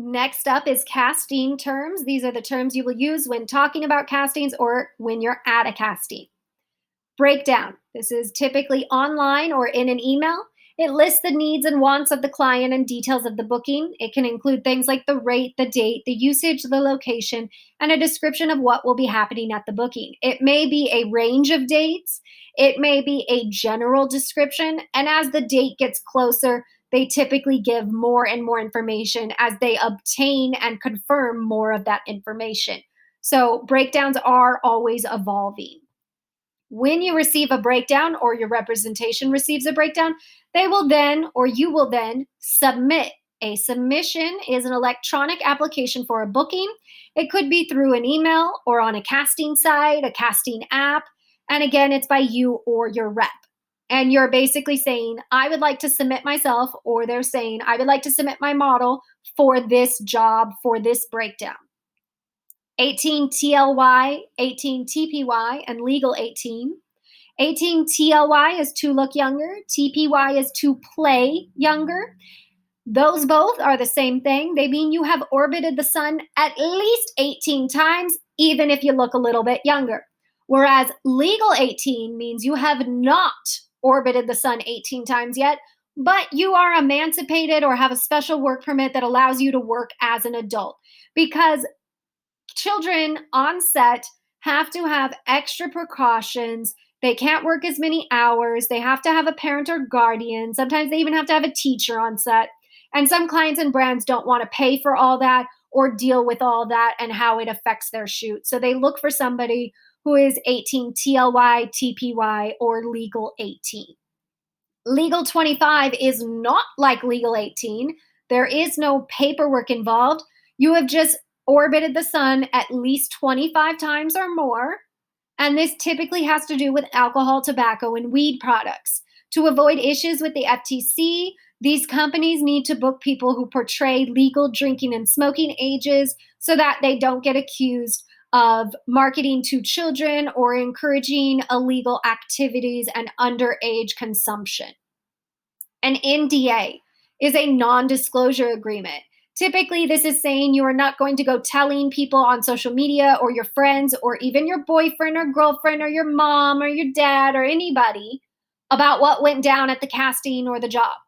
Next up is casting terms. These are the terms you will use when talking about castings or when you're at a casting. Breakdown. This is typically online or in an email. It lists the needs and wants of the client and details of the booking. It can include things like the rate, the date, the usage, the location, and a description of what will be happening at the booking. It may be a range of dates. It may be a general description. And as the date gets closer, they typically give more and more information as they obtain and confirm more of that information. So breakdowns are always evolving. When you receive a breakdown or your representation receives a breakdown, they will then, or you will then, submit. A submission is an electronic application for a booking. It could be through an email or on a casting site, a casting app. And again, it's by you or your rep. And you're basically saying, I would like to submit myself, or they're saying, I would like to submit my model for this job, for this breakdown. 18 TLY, 18 TPY, and legal 18. 18 TLY is to look younger. TPY is to play younger. Those both are the same thing. They mean you have orbited the sun at least 18 times, even if you look a little bit younger. Whereas legal 18 means you have not orbited the sun 18 times yet, but you are emancipated or have a special work permit that allows you to work as an adult. Because children on set have to have extra precautions. They can't work as many hours. They have to have a parent or guardian. Sometimes they even have to have a teacher on set. And some clients and brands don't want to pay for all that or deal with all that and how it affects their shoot. So they look for somebody who is 18 TLY, TPY, or legal 18. Legal 25 is not like legal 18. There is no paperwork involved. You have just orbited the sun at least 25 times or more. And this typically has to do with alcohol, tobacco, and weed products. To avoid issues with the FTC, these companies need to book people who portray legal drinking and smoking ages so that they don't get accused of marketing to children or encouraging illegal activities and underage consumption. An NDA is a non-disclosure agreement. Typically, this is saying you are not going to go telling people on social media or your friends or even your boyfriend or girlfriend or your mom or your dad or anybody about what went down at the casting or the job.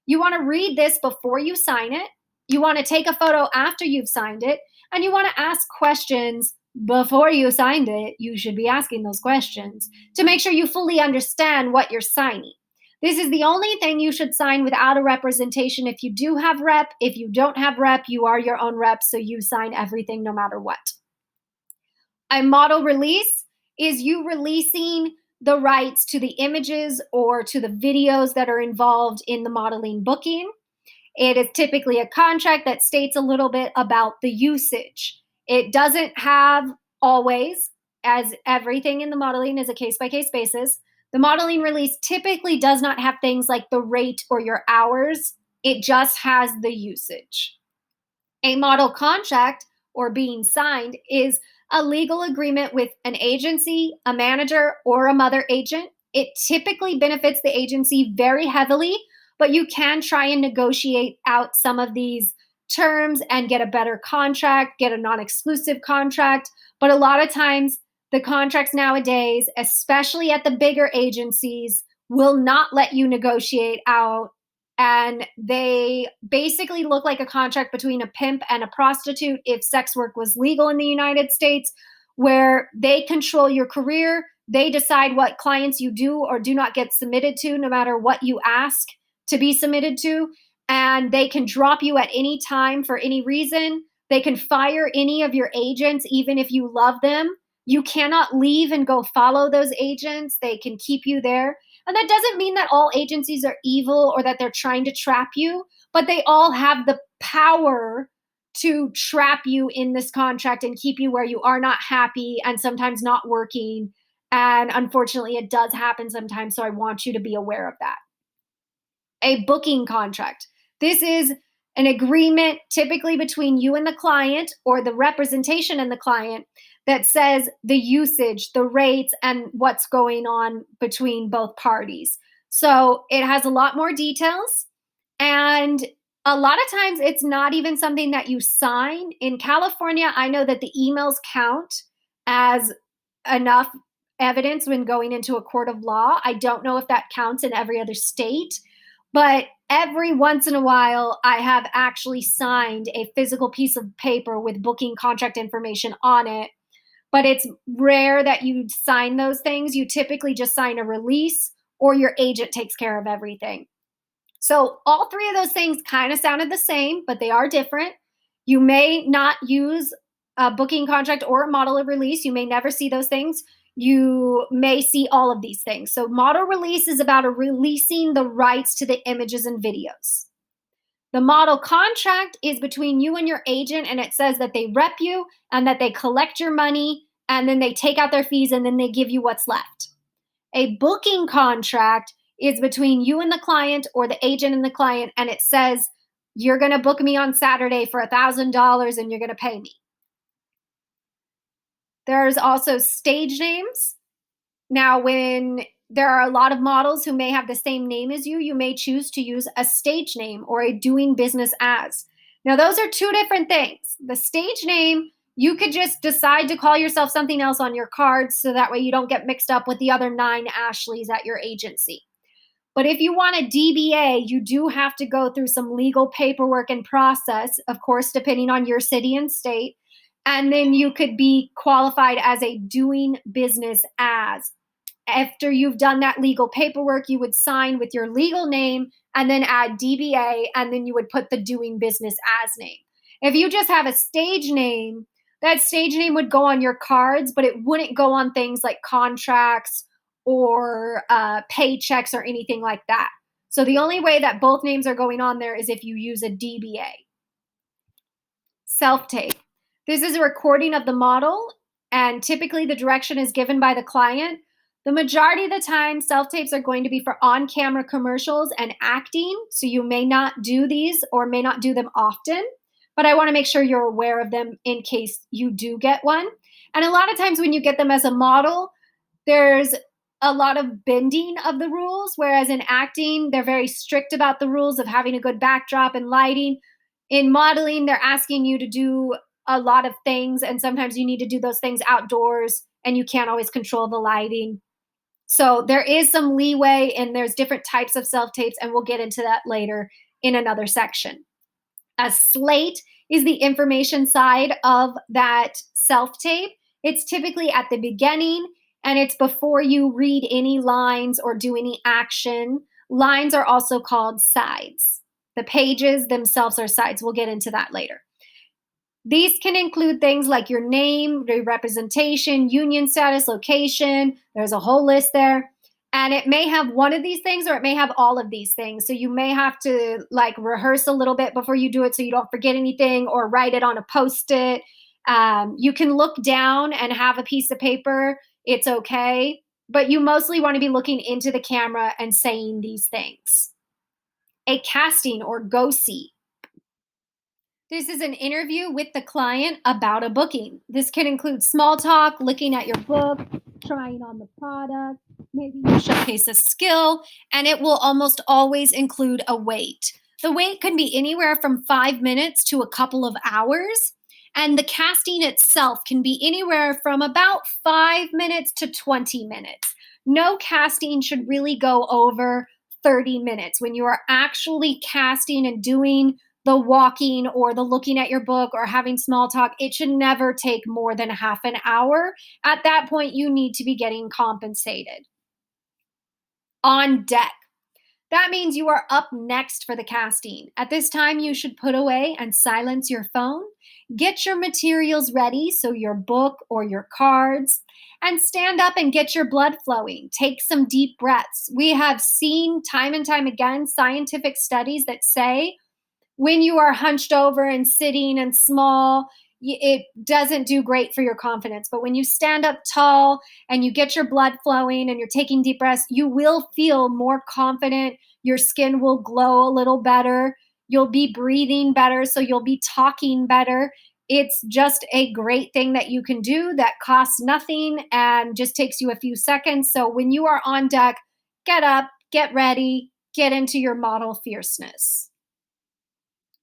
You want to read this before you sign it. You want to take a photo after you've signed it, and you want to ask questions before you signed it. You should be asking those questions to make sure you fully understand what you're signing. This is the only thing you should sign without a representation. If you do have rep, if you don't have rep, you are your own rep, so you sign everything no matter what. A model release is you releasing the rights to the images or to the videos that are involved in the modeling booking. It is typically a contract that states a little bit about the usage. It doesn't have always, as everything in the modeling is a case-by-case basis. The modeling release typically does not have things like the rate or your hours. It just has the usage. A model contract, or being signed, is a legal agreement with an agency, a manager, or a mother agent. It typically benefits the agency very heavily, but you can try and negotiate out some of these terms and get a better contract, get a non-exclusive contract. But a lot of times, the contracts nowadays, especially at the bigger agencies, will not let you negotiate out. And they basically look like a contract between a pimp and a prostitute if sex work was legal in the United States, where they control your career. They decide what clients you do or do not get submitted to, no matter what you ask to be submitted to. And they can drop you at any time for any reason. They can fire any of your agents, even if you love them. You cannot leave and go follow those agents. They can keep you there. And that doesn't mean that all agencies are evil or that they're trying to trap you, but they all have the power to trap you in this contract and keep you where you are not happy and sometimes not working. And unfortunately, it does happen sometimes. So I want you to be aware of that. A booking contract. This is an agreement typically between you and the client or the representation and the client that says the usage, the rates, and what's going on between both parties. So it has a lot more details, and A lot of times it's not even something that you sign. In California, I know that the emails count as enough evidence when going into a court of law. I don't know if that counts in every other state, but every once in a while, I have actually signed a physical piece of paper with booking contract information on it. But it's rare that you sign those things. You typically just sign a release or your agent takes care of everything. So all three of those things kind of sounded the same, but they are different. You may not use a booking contract or a model of release. You may never see those things. You may see all of these things. So model release is about releasing the rights to the images and videos. The model contract is between you and your agent, and it says that they rep you and that they collect your money and then they take out their fees and then they give you what's left. A booking contract is between you and the client or the agent and the client, and it says, you're going to book me on Saturday for $1,000 and you're going to pay me. There's also stage names. Now, when there are a lot of models who may have the same name as you, you may choose to use a stage name or a doing business as. Now, those are two different things. The stage name, you could just decide to call yourself something else on your cards so that way you don't get mixed up with the other 9 Ashleys at your agency. But if you want a D.B.A, you do have to go through some legal paperwork and process, of course, depending on your city and state. And then you could be qualified as a doing business as. After you've done that legal paperwork, you would sign with your legal name and then add D.B.A, and then you would put the doing business as name. If you just have a stage name, that stage name would go on your cards, but it wouldn't go on things like contracts or paychecks or anything like that. So the only way that both names are going on there is if you use a D.B.A. Self-tape. This is a recording of the model, and typically the direction is given by the client. The majority of the time, self-tapes are going to be for on-camera commercials and acting, so you may not do these or may not do them often, but I want to make sure you're aware of them in case you do get one. And a lot of times when you get them as a model, there's a lot of bending of the rules, whereas in acting, they're very strict about the rules of having a good backdrop and lighting. In modeling, they're asking you to do a lot of things, and sometimes you need to do those things outdoors, and you can't always control the lighting. So there is some leeway, and there's different types of self-tapes, and we'll get into that later in another section. A slate is the information side of that self-tape. It's typically at the beginning, and it's before you read any lines or do any action. Lines are also called sides. The pages themselves are sides. We'll get into that later. These can include things like your name, your representation, union status, location. There's a whole list there. And it may have one of these things or it may have all of these things. So you may have to like rehearse a little bit before you do it so you don't forget anything, or write it on a Post-it. You can look down and have a piece of paper. It's okay. But you mostly want to be looking into the camera and saying these things. A casting or go-see. This is an interview with the client about a booking. This can include small talk, looking at your book, trying on the product, maybe you showcase a skill, and it will almost always include a wait. The wait can be anywhere from 5 minutes to a couple of hours, and the casting itself can be anywhere from about 5 minutes to 20 minutes. No casting should really go over 30 minutes. When you are actually casting and doing the walking or the looking at your book or having small talk, it should never take more than half an hour. At that point, you need to be getting compensated. On deck. That means you are up next for the casting. At this time, you should put away and silence your phone. Get your materials ready, so your book or your cards, and stand up and get your blood flowing. Take some deep breaths. We have seen time and time again scientific studies that say when you are hunched over and sitting and small, it doesn't do great for your confidence. But when you stand up tall and you get your blood flowing and you're taking deep breaths, you will feel more confident. Your skin will glow a little better. You'll be breathing better, so you'll be talking better. It's just a great thing that you can do that costs nothing and just takes you a few seconds. So when you are on deck, get up, get ready, get into your model fierceness.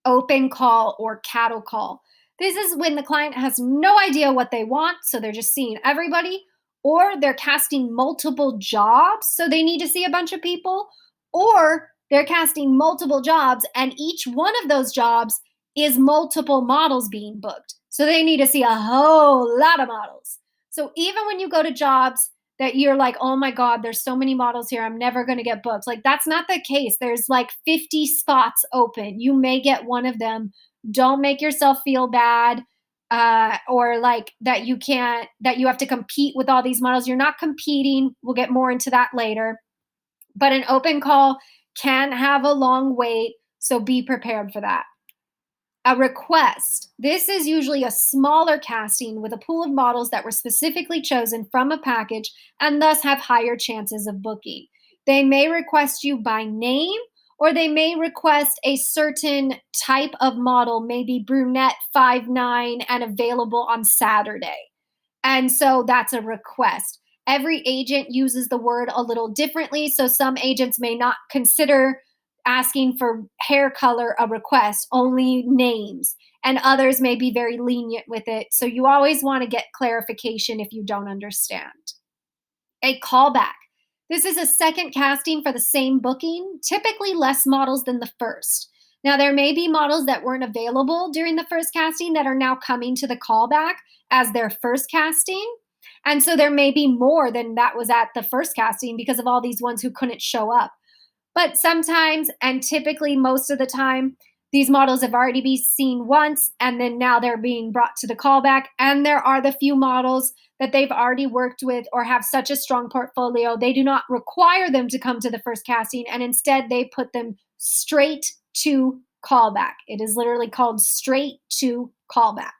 Open call or cattle call. This is when the client has no idea what they want, so they're just seeing everybody, or they're casting multiple jobs, so they need to see a bunch of people, or they're casting multiple jobs, and each one of those jobs is multiple models being booked. So they need to see a whole lot of models. So even when you go to jobs that you're like, oh my God, there's so many models here, I'm never going to get booked. Like, that's not the case. There's like 50 spots open. You may get one of them. Don't make yourself feel bad, or like that you can't, that you have to compete with all these models. You're not competing. We'll get more into that later. But an open call can have a long wait. So be prepared for that. A request. This is usually a smaller casting with a pool of models that were specifically chosen from a package and thus have higher chances of booking. They may request you by name, or they may request a certain type of model, maybe brunette 5'9" and available on Saturday. And so that's a request. Every agent uses the word a little differently. So some agents may not consider asking for hair color a request, only names. And others may be very lenient with it. So you always want to get clarification if you don't understand. A callback. This is a second casting for the same booking, typically less models than the first. Now, there may be models that weren't available during the first casting that are now coming to the callback as their first casting. And so there may be more than that was at the first casting because of all these ones who couldn't show up. But sometimes, and typically most of the time, these models have already been seen once, and then now they're being brought to the callback. And there are the few models that they've already worked with or have such a strong portfolio, they do not require them to come to the first casting, and instead they put them straight to callback. It is literally called straight to callback.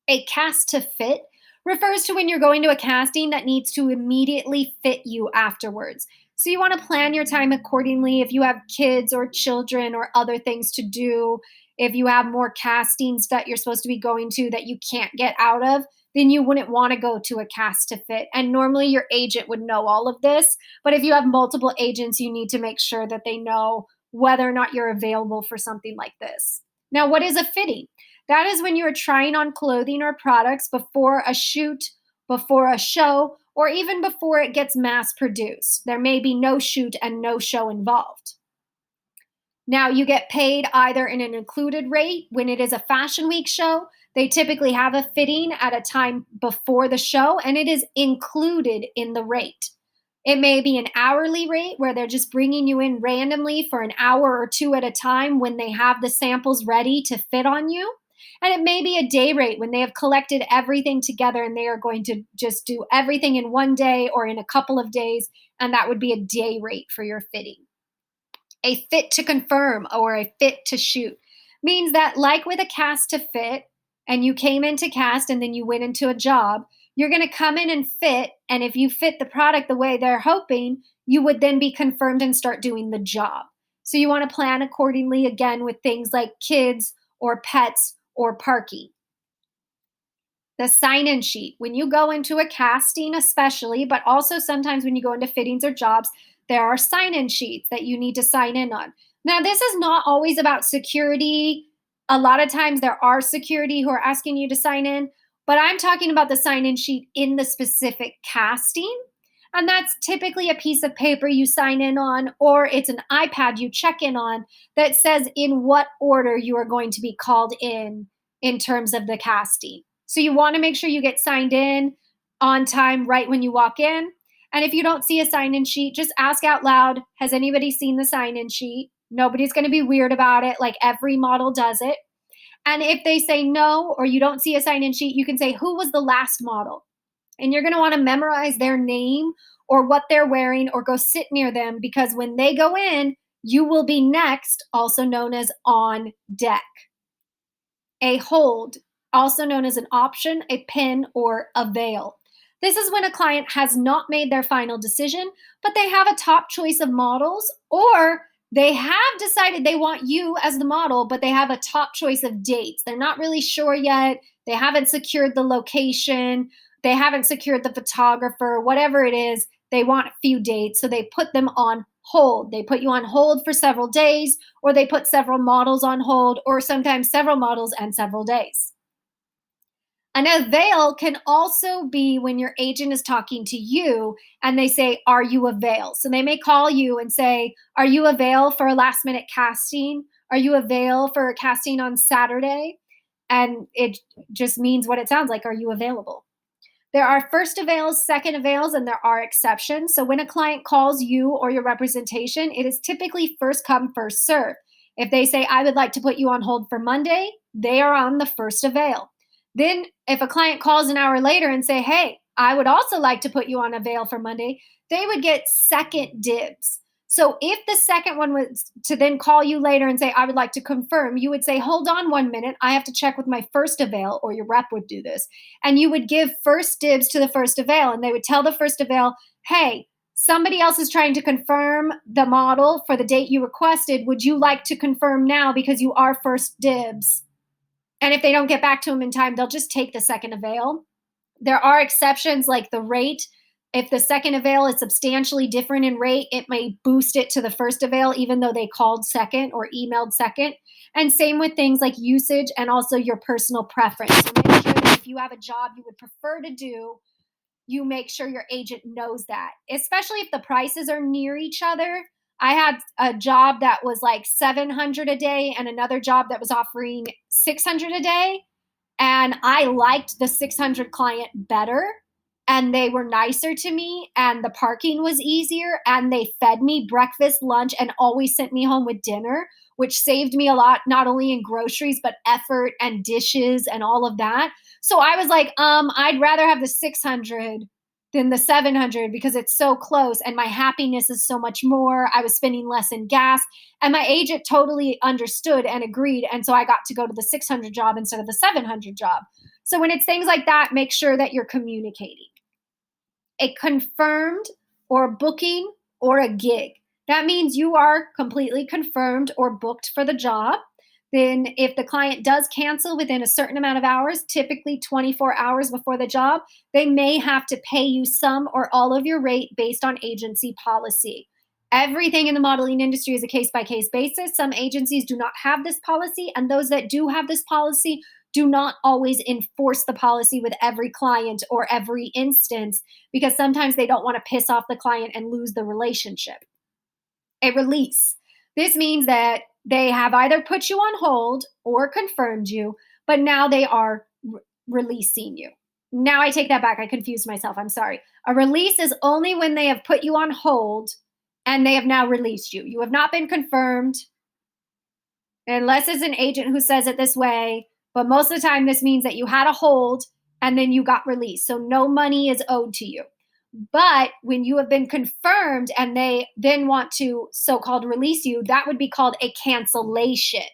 A cast to fit refers to when you're going to a casting that needs to immediately fit you afterwards. So you want to plan your time accordingly if you have kids or children or other things to do. If you have more castings that you're supposed to be going to that you can't get out of, then you wouldn't want to go to a cast to fit. And normally your agent would know all of this. But if you have multiple agents, you need to make sure that they know whether or not you're available for something like this. Now, what is a fitting? That is when you are trying on clothing or products before a shoot, before a show, or even before it gets mass produced. There may be no shoot and no show involved. Now, you get paid either in an included rate when it is a fashion week show. They typically have a fitting at a time before the show, and it is included in the rate. It may be an hourly rate where they're just bringing you in randomly for an hour or two at a time when they have the samples ready to fit on you. And it may be a day rate when they have collected everything together and they are going to just do everything in one day or in a couple of days. And that would be a day rate for your fitting. A fit to confirm or a fit to shoot means that, like with a cast to fit, and you came into cast and then you went into a job, you're going to come in and fit. And if you fit the product the way they're hoping, you would then be confirmed and start doing the job. So you want to plan accordingly, again, with things like kids or pets or parking. The sign-in sheet. When you go into a casting especially, but also sometimes when you go into fittings or jobs, there are sign-in sheets that you need to sign in on. Now, this is not always about security. A lot of times there are security who are asking you to sign in, but I'm talking about the sign-in sheet in the specific casting. And that's typically a piece of paper you sign in on, or it's an iPad you check in on that says in what order you are going to be called in terms of the casting. So you want to make sure you get signed in on time right when you walk in. And if you don't see a sign-in sheet, just ask out loud, has anybody seen the sign-in sheet? Nobody's going to be weird about it, like every model does it. And if they say no, or you don't see a sign-in sheet, you can say, who was the last model? And you're going to want to memorize their name or what they're wearing or go sit near them, because when they go in, you will be next, also known as on deck. A hold, also known as an option, a pin, or avail. This is when a client has not made their final decision, but they have a top choice of models, or they have decided they want you as the model, but they have a top choice of dates. They're not really sure yet. They haven't secured the location. They haven't secured the photographer, whatever it is. They want a few dates, so they put them on hold. They put you on hold for several days, or they put several models on hold, or sometimes several models and several days. An avail can also be when your agent is talking to you and they say, "Are you avail?" So they may call you and say, "Are you avail for a last minute casting? Are you avail for a casting on Saturday?" And it just means what it sounds like. Are you available? There are first avails, second avails, and there are exceptions. So when a client calls you or your representation, it is typically first come, first serve. If they say, "I would like to put you on hold for Monday," they are on the first avail. Then if a client calls an hour later and say, "Hey, I would also like to put you on avail for Monday," they would get second dibs. So if the second one was to then call you later and say, "I would like to confirm," you would say, "Hold on 1 minute. I have to check with my first avail," or your rep would do this. And you would give first dibs to the first avail. And they would tell the first avail, "Hey, somebody else is trying to confirm the model for the date you requested. Would you like to confirm now because you are first dibs?" And if they don't get back to them in time, they'll just take the second avail. There are exceptions like the rate. If the second avail is substantially different in rate, it may boost it to the first avail, even though they called second or emailed second. And same with things like usage and also your personal preference. So make sure that if you have a job you would prefer to do, you make sure your agent knows that, especially if the prices are near each other. I had a job that was like 700 a day and another job that was offering 600 a day, and I liked the 600 client better, and they were nicer to me, and the parking was easier, and they fed me breakfast, lunch, and always sent me home with dinner, which saved me a lot, not only in groceries but effort and dishes and all of that. So I was like, I'd rather have the 600 than the 700 because it's so close and my happiness is so much more. I was spending less in gas, and my agent totally understood and agreed. And so I got to go to the 600 job instead of the 700 job. So when it's things like that, make sure that you're communicating. A confirmed or booking or a gig. That means you are completely confirmed or booked for the job. Then, if the client does cancel within a certain amount of hours, typically 24 hours before the job, they may have to pay you some or all of your rate based on agency policy. Everything in the modeling industry is a case by case basis. Some agencies do not have this policy, and those that do have this policy do not always enforce the policy with every client or every instance because sometimes they don't want to piss off the client and lose the relationship. A release. This means that they have either put you on hold or confirmed you, but now they are releasing you. Now I take that back. I confused myself. I'm sorry. A release is only when they have put you on hold and they have now released you. You have not been confirmed unless it's an agent who says it this way. But most of the time, this means that you had a hold and then you got released. So no money is owed to you. But when you have been confirmed and they then want to so called release you, that would be called a cancellation.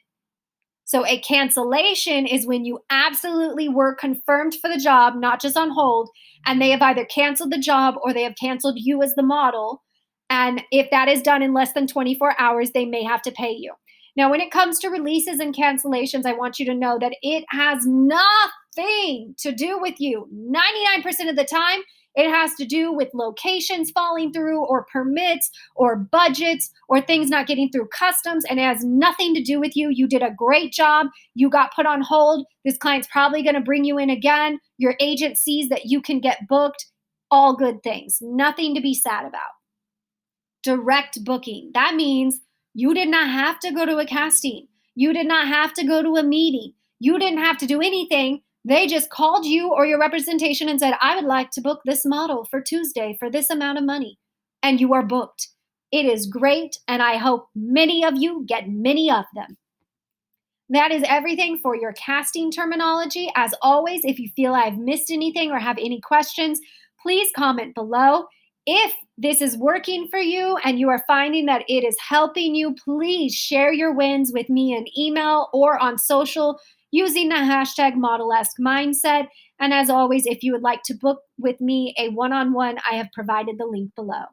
So a cancellation is when you absolutely were confirmed for the job, not just on hold, and they have either canceled the job or they have canceled you as the model. And if that is done in less than 24 hours, they may have to pay you. Now, when it comes to releases and cancellations, I want you to know that it has nothing to do with you. 99% of the time, it has to do with locations falling through or permits or budgets or things not getting through customs, and it has nothing to do with you. You did a great job. You got put on hold. This client's probably going to bring you in again. Your agent sees that you can get booked. All good things. Nothing to be sad about. Direct booking. That means you did not have to go to a casting. You did not have to go to a meeting. You didn't have to do anything. They just called you or your representation and said, "I would like to book this model for Tuesday for this amount of money." And you are booked. It is great, and I hope many of you get many of them. That is everything for your casting terminology. As always, if you feel I've missed anything or have any questions, please comment below. If this is working for you and you are finding that it is helping you, please share your wins with me in email or on social using the hashtag Modelesque Mindset. And as always, if you would like to book with me a one-on-one, I have provided the link below.